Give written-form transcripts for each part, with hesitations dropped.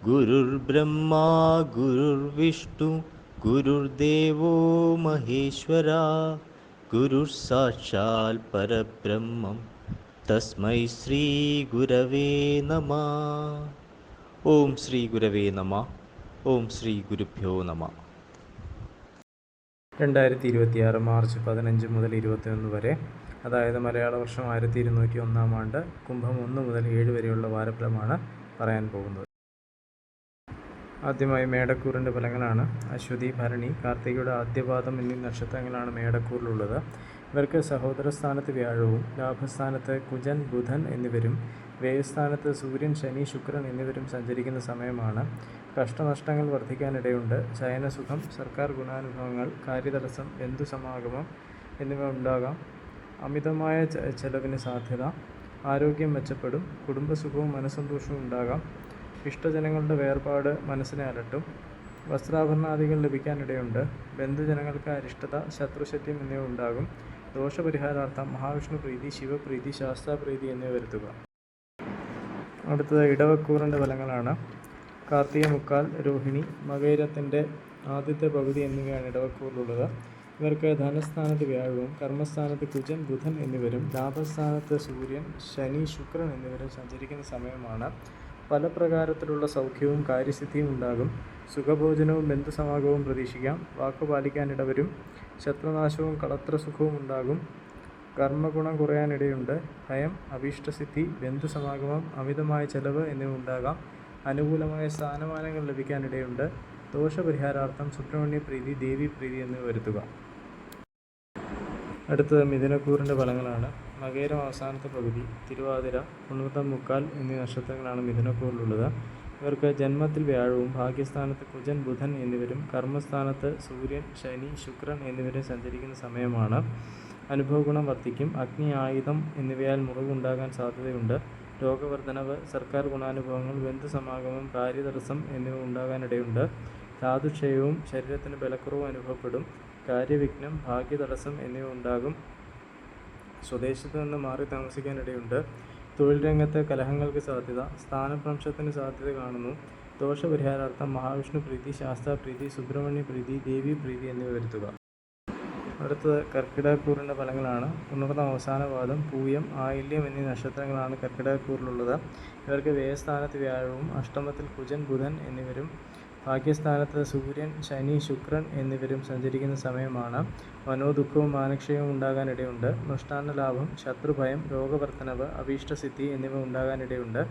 ഗുരുർബ്രഹ്മാ ഗുരുർവിഷ്ണു ഗുരുർദേവോ മഹേശ്വരാ ഗുരുർ സാക്ഷാൽ പരബ്രഹ്മം തസ്മൈ ശ്രീ ഗുരവേ നമഃ. ഓം ശ്രീ ഗുരവേ നമഃ. ഓം ശ്രീ ഗുരുഭ്യോ നമഃ. 2026 മാർച്ച് 15 മുതൽ 21 വരെ, അതായത് മലയാള വർഷം 1201 ആണ്ട്, കുംഭം 1 മുതൽ 7 വരെയുള്ള വാരഫലമാണ് പറയാൻ പോകുന്നത്. ആദ്യമായി മേടക്കൂറിൻ്റെ ഫലങ്ങളാണ്. അശ്വതി, ഭരണി, കാർത്തികയുടെ ആദ്യപാദം എന്നീ നക്ഷത്രങ്ങളാണ് മേടക്കൂറിലുള്ളത്. ഇവർക്ക് സഹോദര സ്ഥാനത്ത് വ്യാഴവും ലാഭസ്ഥാനത്ത് കുജൻ, ബുധൻ എന്നിവരും വ്യയസ്ഥാനത്ത് സൂര്യൻ, ശനി, ശുക്രൻ എന്നിവരും സഞ്ചരിക്കുന്ന സമയമാണ്. കഷ്ടനഷ്ടങ്ങൾ വർദ്ധിക്കാനിടയുണ്ട്. ശയനസുഖം, സർക്കാർ ഗുണാനുഭവങ്ങൾ, കാര്യതടസ്സം, ബന്ധുസമാഗമം എന്നിവ ഉണ്ടാകാം. അമിതമായ ചെലവിന് സാധ്യത. ആരോഗ്യം മെച്ചപ്പെടും. കുടുംബസുഖവും മനസ്സന്തോഷവും ഉണ്ടാകാം. ഇഷ്ടജനങ്ങളുടെ വേർപാട് മനസ്സിനെ അലട്ടും. വസ്ത്രാഭരണാദികൾ ലഭിക്കാനിടയുണ്ട്. ബന്ധുജനങ്ങൾക്ക് അരിഷ്ടത, ശത്രുശല്യം എന്നിവ ഉണ്ടാകും. ദോഷപരിഹാരാർത്ഥം മഹാവിഷ്ണു പ്രീതി, ശിവപ്രീതി, ശാസ്താപ്രീതി എന്നിവ വരുത്തുക. അടുത്തത് ഇടവക്കൂറിൻ്റെ ഫലങ്ങളാണ്. കാർത്തിക മുക്കാൽ, രോഹിണി, മകയിരത്തിൻ്റെ ആദ്യത്തെ പകുതി എന്നിവയാണ് ഇടവക്കൂറിലുള്ളത്. ഇവർക്ക് ധനസ്ഥാനത്ത് വ്യാഴവും കർമ്മസ്ഥാനത്ത് കുജൻ, ബുധൻ എന്നിവരും ലാഭസ്ഥാനത്ത് സൂര്യൻ, ശനി, ശുക്രൻ എന്നിവരും സഞ്ചരിക്കുന്ന സമയമാണ്. പല പ്രകാരത്തിലുള്ള സൗഖ്യവും കാര്യസിദ്ധിയും ഉണ്ടാകും. സുഖഭോജനവും ബന്ധുസമാഗമവും പ്രതീക്ഷിക്കാം. വാക്കുപാലിക്കാനിടവരും. ശത്രുനാശവും കളത്രസുഖവും ഉണ്ടാകും. കർമ്മഗുണം കുറയാനിടയുണ്ട്. ഭയം, അഭീഷ്ടസിദ്ധി, ബന്ധുസമാഗമം, അമിതമായ ചെലവ് എന്നിവ ഉണ്ടാകാം. അനുകൂലമായ സ്ഥാനമാനങ്ങൾ ലഭിക്കാനിടയുണ്ട്. ദോഷപരിഹാരാർത്ഥം സുബ്രഹ്മണ്യ പ്രീതി, ദേവി പ്രീതി എന്നിവ വരുത്തുക. അടുത്തത് മിഥുനക്കൂറിൻ്റെ ഫലങ്ങളാണ്. മകയിരം അവസാനത്തെ പകുതി, തിരുവാതിര, പുണർതം മുക്കാൽ എന്നീ നക്ഷത്രങ്ങളാണ് മിഥുനക്കൂറിലുള്ളത്. ഇവർക്ക് ജന്മത്തിൽ വ്യാഴവും ഭാഗ്യസ്ഥാനത്ത് കുജൻ, ബുധൻ എന്നിവരും കർമ്മസ്ഥാനത്ത് സൂര്യൻ, ശനി, ശുക്രൻ എന്നിവരും സഞ്ചരിക്കുന്ന സമയമാണ്. അനുഭവഗുണം വർദ്ധിക്കും. അഗ്നി, ആയുധം എന്നിവയാൽ മുറിവുണ്ടാകാൻ സാധ്യതയുണ്ട്. രോഗവർദ്ധനവ്, സർക്കാർ ഗുണാനുഭവങ്ങൾ, ബന്ധുസമാഗമം, കാര്യതടസ്സം എന്നിവ ഉണ്ടാകാനിടയുണ്ട്. ധാതുക്ഷയവും ശരീരത്തിന് ബലക്കുറവും അനുഭവപ്പെടും. കാര്യവിഘ്നം, ഭാഗ്യതടസ്സം എന്നിവ ഉണ്ടാകും. സ്വദേശത്ത് നിന്ന് മാറി താമസിക്കാനിടയുണ്ട്. തൊഴിൽ രംഗത്ത് കലഹങ്ങൾക്ക് സാധ്യത. സ്ഥാനഭ്രംശത്തിന് സാധ്യത കാണുന്നു. ദോഷപരിഹാരാർത്ഥം മഹാവിഷ്ണു പ്രീതി, ശാസ്താപ്രീതി, സുബ്രഹ്മണ്യ പ്രീതി, ദേവി പ്രീതി എന്നിവ വരുത്തുക. അടുത്തത് കർക്കിടകക്കൂറിൻ്റെ ഫലങ്ങളാണ്. പുണർതം അവസാന പാദം, പൂയം, ആയില്യം എന്നീ നക്ഷത്രങ്ങളാണ് കർക്കിടകക്കൂറിലുള്ളത്. ഇവർക്ക് വ്യയസ്ഥാനത്ത് വ്യാഴവും അഷ്ടമത്തിൽ കുജൻ, ബുധൻ എന്നിവരും ഭാഗ്യസ്ഥാനത്ത് സൂര്യൻ, ശനി, ശുക്രൻ എന്നിവരും സഞ്ചരിക്കുന്ന സമയമാണ്. മനോദുഃഖവും മാനക്ഷയവും ഉണ്ടാകാനിടയുണ്ട്. മൃഷ്ടാന്ന ലാഭം, ശത്രുഭയം, രോഗവർദ്ധനവ്, അഭീഷ്ടസിദ്ധി എന്നിവ ഉണ്ടാകാനിടയുണ്ട്.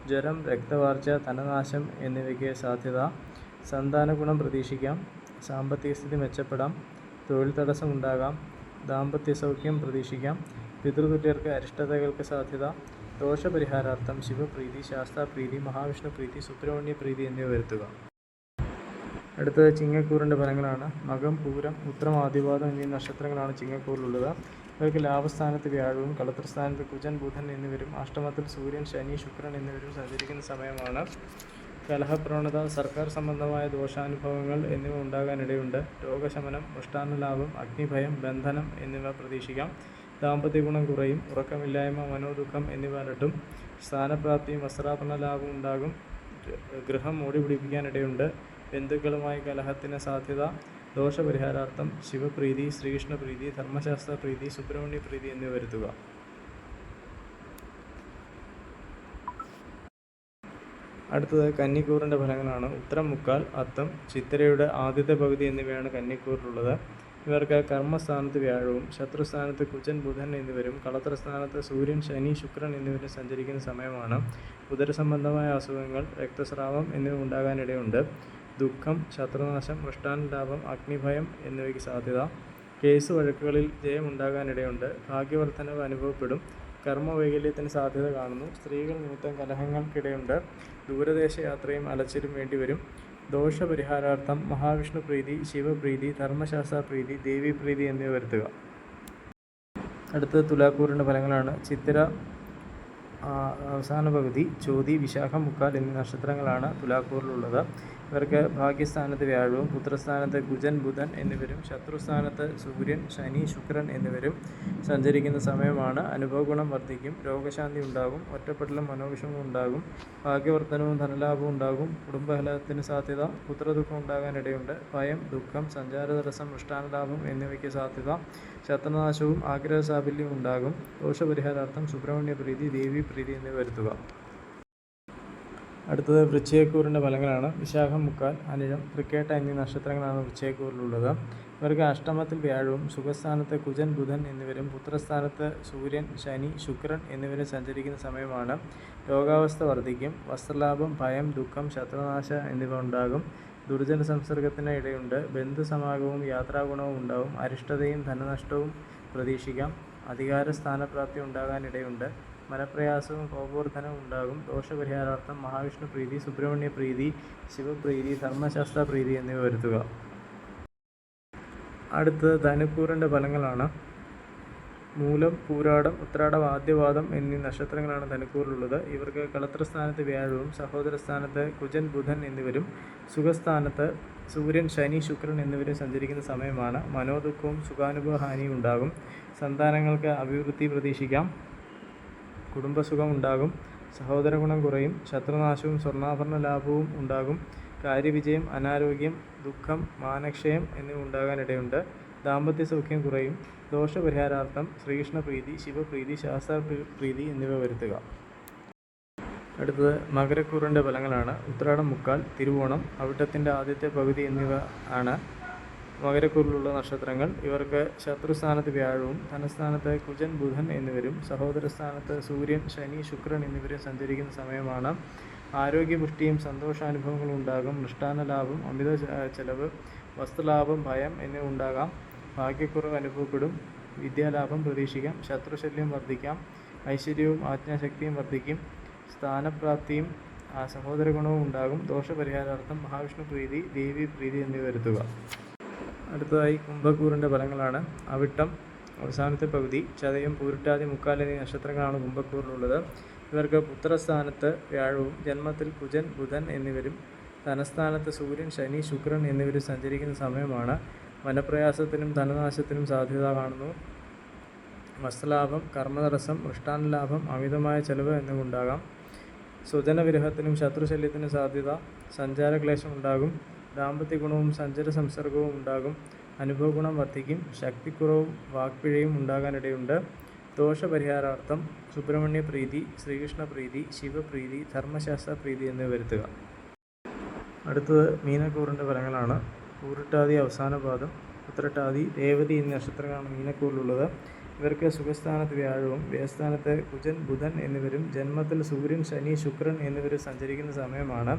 ജ്വരം, രക്തവാർച്ച, ധനനാശം എന്നിവയ്ക്ക് സാധ്യത. സന്താനഗുണം പ്രതീക്ഷിക്കാം. സാമ്പത്തിക സ്ഥിതി മെച്ചപ്പെടാം. തൊഴിൽ തടസ്സം ഉണ്ടാകാം. ദാമ്പത്യ സൗഖ്യം പ്രതീക്ഷിക്കാം. പിതൃതുല്യർക്ക് അരിഷ്ടതകൾക്ക് സാധ്യത. ദോഷപരിഹാരാർത്ഥം ശിവപ്രീതി, ശാസ്താപ്രീതി, മഹാവിഷ്ണു പ്രീതി, സുബ്രഹ്മണ്യ പ്രീതി എന്നിവ വരുത്തുക. അടുത്തത് ചിങ്ങക്കൂറിൻ്റെ ഫലങ്ങളാണ്. മകം, പൂരം, ഉത്രം, ആദിവാദം എന്നീ നക്ഷത്രങ്ങളാണ് ചിങ്ങക്കൂറിലുള്ളത്. ഇവർക്ക് ലാഭസ്ഥാനത്ത് വ്യാഴവും കളത്രസ്ഥാനത്ത് കുജൻ, ബുധൻ എന്നിവരും അഷ്ടമത്തിൽ സൂര്യൻ, ശനി, ശുക്രൻ എന്നിവരും സഞ്ചരിക്കുന്ന സമയമാണ്. കലഹപ്രവണത, സർക്കാർ സംബന്ധമായ ദോഷാനുഭവങ്ങൾ എന്നിവ ഉണ്ടാകാനിടയുണ്ട്. രോഗശമനം, മൃഷ്ടാന്നലാഭം, അഗ്നിഭയം, ബന്ധനം എന്നിവ പ്രതീക്ഷിക്കാം. ദാമ്പത്യ ഗുണം കുറയും. ഉറക്കമില്ലായ്മ, മനോദുഃഖം എന്നിവ അലട്ടും. സ്ഥാനപ്രാപ്തിയും വസ്ത്രാഭരണ ലാഭം ഉണ്ടാകും. ഗൃഹം മൂടി പിടിപ്പിക്കാനിടയുണ്ട്. ബന്ധുക്കളുമായി കലഹത്തിന് സാധ്യത. ദോഷപരിഹാരാർത്ഥം ശിവപ്രീതി, ശ്രീകൃഷ്ണപ്രീതി, ധർമ്മശാസ്ത്ര പ്രീതി, സുബ്രഹ്മണ്യ പ്രീതി എന്നിവ വരുത്തുക. അടുത്തത് കന്നിക്കൂറിൻ്റെ ഫലങ്ങളാണ്. ഉത്തരം മുക്കാൽ, അത്തം, ചിത്തിരയുടെ ആദ്യത്തെ പകുതി എന്നിവയാണ് കന്നിക്കൂറിലുള്ളത്. ഇവർക്ക് കർമ്മസ്ഥാനത്ത് വ്യാഴവും ശത്രുസ്ഥാനത്ത് കുജൻ, ബുധൻ എന്നിവരും കളത്രസ്ഥാനത്ത് സൂര്യൻ, ശനി, ശുക്രൻ എന്നിവരും സഞ്ചരിക്കുന്ന സമയമാണ്. ഉദരസംബന്ധമായ അസുഖങ്ങൾ, രക്തസ്രാവം എന്നിവ ഉണ്ടാകാനിടയുണ്ട്. ദുഃഖം, ശത്രുനാശം, മൃഷ്ടാന്നലാഭം, അഗ്നിഭയം എന്നിവയ്ക്ക് സാധ്യത. കേസ് വഴക്കുകളിൽ ജയമുണ്ടാകാനിടയുണ്ട്. ഭാഗ്യവർദ്ധനവ് അനുഭവപ്പെടും. കർമ്മവൈകല്യത്തിന് സാധ്യത കാണുന്നു. സ്ത്രീകൾ നിമിത്തം കലഹങ്ങൾക്കിടയുണ്ട്. ദൂരദേശ യാത്രയും അലച്ചിലും വേണ്ടിവരും. ദോഷപരിഹാരാർത്ഥം മഹാവിഷ്ണു പ്രീതി, ശിവപ്രീതി, ധർമ്മശാസ്ത്ര പ്രീതി, ദേവി പ്രീതി എന്നിവ വരുത്തുക. അടുത്തത് തുലാക്കൂറിൻ്റെ ഫലങ്ങളാണ്. ചിത്തിര അവസാന പകുതി, ചോതി, വിശാഖം, മുക്കാൽ എന്നീ നക്ഷത്രങ്ങളാണ് തുലാക്കൂറിലുള്ളത്. ഇവർക്ക് ഭാഗ്യസ്ഥാനത്ത് വ്യാഴവും പുത്രസ്ഥാനത്ത് കുജൻ ബുധൻ എന്നിവരും ശത്രുസ്ഥാനത്ത് സൂര്യൻ ശനി ശുക്രൻ എന്നിവരും സഞ്ചരിക്കുന്ന സമയമാണ്. അനുഭവ ഗുണം വർദ്ധിക്കും. രോഗശാന്തി ഉണ്ടാകും. ഒറ്റപ്പെടലും മനോവിഷമവും ഉണ്ടാകും. ഭാഗ്യവർദ്ധനവും ധനലാഭവും ഉണ്ടാകും. കുടുംബകലഹത്തിന് സാധ്യത. പുത്രദുഃഖം ഉണ്ടാകാനിടയുണ്ട്. ഭയം, ദുഃഖം, സഞ്ചാരതടസ്സം, മൃഷ്ടാന്നലാഭം എന്നിവയ്ക്ക് സാധ്യത. ശത്രുനാശവും ആഗ്രഹസാഫല്യവും ഉണ്ടാകും. ദോഷപരിഹാരാർത്ഥം സുബ്രഹ്മണ്യ പ്രീതി, ദേവി പ്രീതി എന്നിവ വരുത്തുക. അടുത്തത് വൃശ്ചികക്കൂറിൻ്റെ ഫലങ്ങളാണ്. വിശാഖം, മുക്കാൽ, അനിഴം, തൃക്കേട്ട എന്നീ നക്ഷത്രങ്ങളാണ് വൃശ്ചികക്കൂറിലുള്ളത്. ഇവർക്ക് അഷ്ടമത്തിൽ വ്യാഴവും സുഖസ്ഥാനത്ത് കുജൻ ബുധൻ എന്നിവരും പുത്രസ്ഥാനത്ത് സൂര്യൻ ശനി ശുക്രൻ എന്നിവരും സഞ്ചരിക്കുന്ന സമയമാണ്. രോഗാവസ്ഥ വർദ്ധിക്കും. വസ്ത്രലാഭം, ഭയം, ദുഃഖം, ശത്രുനാശ എന്നിവ ഉണ്ടാകും. ദുർജന സംസർഗത്തിന് ഇടയുണ്ട്. ബന്ധുസമാഗമവും യാത്രാഗുണവും ഉണ്ടാകും. അരിഷ്ടതയും ധനനഷ്ടവും പ്രതീക്ഷിക്കാം. അധികാര സ്ഥാനപ്രാപ്തി ഉണ്ടാകാനിടയുണ്ട്. മനപ്രയാസവും കോപോർദ്ധനവും ഉണ്ടാകും. ദോഷപരിഹാരാർത്ഥം മഹാവിഷ്ണു പ്രീതി, സുബ്രഹ്മണ്യ പ്രീതി, ശിവപ്രീതി, ധർമ്മശാസ്ത്ര പ്രീതി എന്നിവ വരുത്തുക. അടുത്തത് ധനുക്കൂറിൻ്റെ ഫലങ്ങളാണ്. മൂലം, പൂരാടം, ഉത്രാടം, ആദ്യവാദം എന്നീ നക്ഷത്രങ്ങളാണ് ധനുക്കൂറിലുള്ളത്. ഇവർക്ക് കളത്രസ്ഥാനത്ത് വ്യാഴവും സഹോദരസ്ഥാനത്ത് കുജൻ ബുധൻ എന്നിവരും സുഖസ്ഥാനത്ത് സൂര്യൻ ശനി ശുക്രൻ എന്നിവരും സഞ്ചരിക്കുന്ന സമയമാണ്. മനോദുഃഖവും സുഖാനുഭവഹാനിയും ഉണ്ടാകും. സന്താനങ്ങൾക്ക് അഭിവൃദ്ധി പ്രതീക്ഷിക്കാം. കുടുംബസുഖം ഉണ്ടാകും. സഹോദര ഗുണം കുറയും. ശത്രുനാശവും സ്വർണ്ണാഭരണ ലാഭവും ഉണ്ടാകും. കാര്യവിജയം, അനാരോഗ്യം, ദുഃഖം, മാനക്ഷയം എന്നിവ ഉണ്ടാകാനിടയുണ്ട്. ദാമ്പത്യ സൗഖ്യം കുറയും. ദോഷപരിഹാരാർത്ഥം ശ്രീകൃഷ്ണ പ്രീതി, ശിവപ്രീതി, ശാസ്ത്ര പ്രീതി എന്നിവ വരുത്തുക. അടുത്തത് മകരക്കൂറിൻ്റെ ഫലങ്ങളാണ്. ഉത്രാടം, മുക്കാൽ, തിരുവോണം, അവിട്ടത്തിൻ്റെ ആദ്യത്തെ പകുതി എന്നിവ ആണ് മകരക്കൂറിലുള്ള നക്ഷത്രങ്ങൾ. ഇവർക്ക് ശത്രുസ്ഥാനത്ത് വ്യാഴവും ധനസ്ഥാനത്ത് കുജൻ ബുധൻ എന്നിവരും സഹോദരസ്ഥാനത്ത് സൂര്യൻ ശനി ശുക്രൻ എന്നിവരും സഞ്ചരിക്കുന്ന സമയമാണ്. ആരോഗ്യപുഷ്ടിയും സന്തോഷാനുഭവങ്ങളും ഉണ്ടാകും. മൃഷ്ടാന്ന ലാഭം, അമിത ചെലവ്, വസ്തുലാഭം, ഭയം എന്നിവ ഉണ്ടാകാം. ഭാഗ്യക്കുറവ് അനുഭവപ്പെടും. വിദ്യാലാഭം പ്രതീക്ഷിക്കാം. ശത്രുശല്യം വർദ്ധിക്കാം. ഐശ്വര്യവും ആജ്ഞാശക്തിയും വർദ്ധിക്കും. സ്ഥാനപ്രാപ്തിയും സഹോദര ഗുണവും ഉണ്ടാകും. ദോഷപരിഹാരാർത്ഥം മഹാവിഷ്ണു പ്രീതി, ദേവി പ്രീതി എന്നിവ വരുത്തുക. അടുത്തതായി കുംഭക്കൂറിൻ്റെ ഫലങ്ങളാണ്. അവിട്ടം അവസാനത്തെ പകുതി, ചതയം, പൂരിട്ടാതി, മുക്കാൽ എന്നീ നക്ഷത്രങ്ങളാണ് കുംഭക്കൂറിലുള്ളത്. ഇവർക്ക് പുത്രസ്ഥാനത്ത് വ്യാഴവും ജന്മത്തിൽ കുജൻ ബുധൻ എന്നിവരും ധനസ്ഥാനത്ത് സൂര്യൻ ശനി ശുക്രൻ എന്നിവരും സഞ്ചരിക്കുന്ന സമയമാണ്. വനപ്രയാസത്തിനും ധനനാശത്തിനും സാധ്യത കാണുന്നു. വസ്തുലാഭം, കർമ്മതടസ്സം, മൃഷ്ടാന്നലാഭം, അമിതമായ ചെലവ് എന്നിവ ഉണ്ടാകാം. സ്വജനവിരഹത്തിനും ശത്രുശല്യത്തിനും സാധ്യത. സഞ്ചാരക്ലേശം ഉണ്ടാകും. ദാമ്പത്യ ഗുണവും സഞ്ചര സംസർഗവും ഉണ്ടാകും. അനുഭവ ഗുണം വർദ്ധിക്കും. ശക്തിക്കുറവും വാക്പിഴയും ഉണ്ടാകാനിടയുണ്ട്. ദോഷപരിഹാരാർത്ഥം സുബ്രഹ്മണ്യ പ്രീതി, ശ്രീകൃഷ്ണ പ്രീതി, ശിവപ്രീതി, ധർമ്മശാസ്ത്ര പ്രീതി എന്നിവ വരുത്തുക. അടുത്തത് മീനക്കൂറിൻ്റെ ഫലങ്ങളാണ്. പൂരിട്ടാതി അവസാന പാദം, ഉത്രട്ടാതി, രേവതി എന്നീ നക്ഷത്രങ്ങളാണ് മീനക്കൂറിലുള്ളത്. ഇവർക്ക് സുഖസ്ഥാനത്ത് വ്യാഴവും വ്യയസ്ഥാനത്ത് കുജൻ ബുധൻ എന്നിവരും ജന്മത്തിൽ സൂര്യൻ ശനി ശുക്രൻ എന്നിവരും സഞ്ചരിക്കുന്ന സമയമാണ്.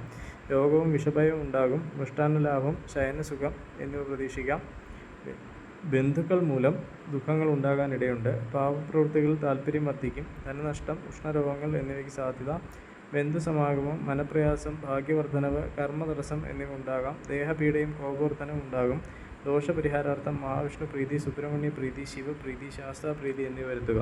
രോഗവും വിഷഭയവും ഉണ്ടാകും. മൃഷ്ടാന്ന ലാഭം, ശയനസുഖം എന്നിവ പ്രതീക്ഷിക്കാം. ബന്ധുക്കൾ മൂലം ദുഃഖങ്ങൾ ഉണ്ടാകാനിടയുണ്ട്. പാപപ്രവൃത്തികളിൽ താല്പര്യം വർദ്ധിക്കും. ധനനഷ്ടം, ഉഷ്ണരോഗങ്ങൾ എന്നിവയ്ക്ക് സാധ്യത. ബന്ധുസമാഗമം, മനപ്രയാസം, ഭാഗ്യവർദ്ധനവ്, കർമ്മതടസ്സം എന്നിവ ഉണ്ടാകാം. ദേഹപീഡയും കോപോർദ്ധനവും ഉണ്ടാകും. ദോഷപരിഹാരാർത്ഥം മഹാവിഷ്ണു പ്രീതി, സുബ്രഹ്മണ്യ പ്രീതി, ശിവപ്രീതി, ശാസ്താപ്രീതി എന്നിവ വരുത്തുക.